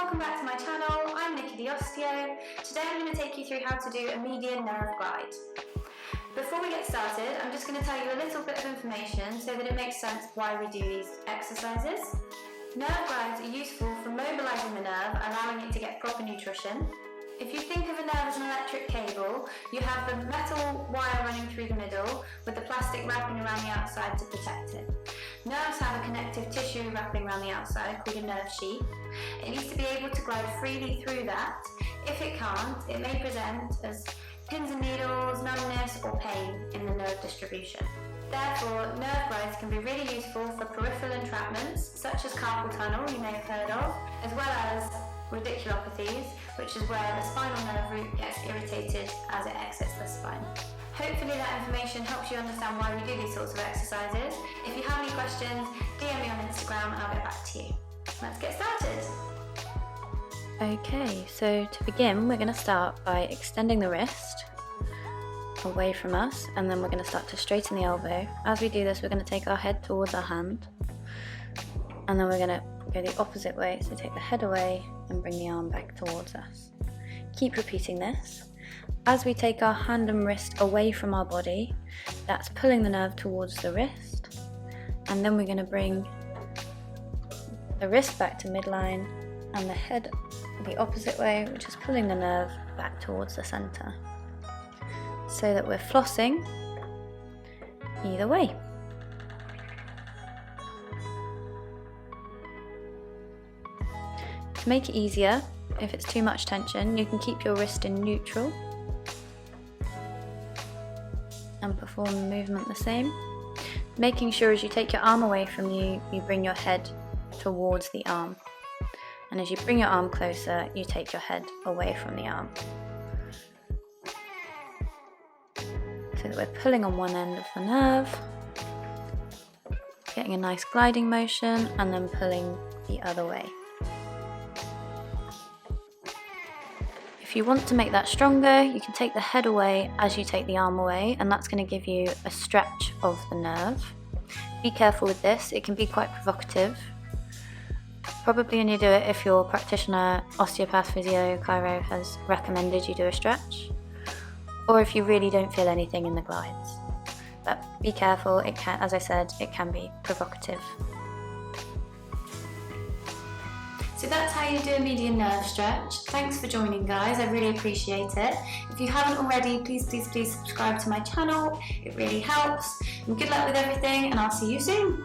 welcome back to my channel. I'm Nikki the Osteo. Today I'm going to take you through how to do a median nerve glide. Before we get started, I'm just going to tell you a little bit of information so that it makes sense why we do these exercises. Nerve glides are useful for mobilising the nerve, allowing it to get proper nutrition. If you think of a nerve as an electric cable, you have the metal wire running through the middle with the plastic wrapping around the outside to protect it. Nerves have a connective tissue wrapping around the outside called a nerve sheath. It needs to be able to glide freely through that. If it can't, it may present as pins and needles, numbness or pain in the nerve distribution. Therefore, nerve glides can be really useful for peripheral entrapments such as carpal tunnel, you may have heard of, as well as radiculopathies, which is where the spinal nerve root gets irritated as it exits the spine. Hopefully that information helps you understand why we do these sorts of exercises. If you have any questions, DM me on Instagram and I'll get back to you. Let's get started. Okay, so to begin we're going to start by extending the wrist away from us, and then we're going to start to straighten the elbow. As we do this, we're going to take our head towards our hand, and then we're going to go the opposite way, so take the head away and bring the arm back towards us. Keep repeating this. As we take our hand and wrist away from our body, that's pulling the nerve towards the wrist, and then we're going to bring the wrist back to midline and the head the opposite way, which is pulling the nerve back towards the center, so that we're flossing either way. To make it easier, if it's too much tension, you can keep your wrist in neutral and perform the movement the same. Making sure as you take your arm away from you, you bring your head towards the arm. And as you bring your arm closer, you take your head away from the arm. So that we're pulling on one end of the nerve, getting a nice gliding motion, and then pulling the other way. If you want to make that stronger, you can take the head away as you take the arm away, and that's going to give you a stretch of the nerve. Be careful with this, it can be quite provocative. Probably only do it if your practitioner, osteopath, physio, chiro has recommended you do a stretch, or if you really don't feel anything in the glides. But be careful, it can, as I said, it can be provocative. So that's how you do a median nerve stretch. Thanks for joining, guys, I really appreciate it. If you haven't already, please subscribe to my channel, it really helps. And good luck with everything, and I'll see you soon.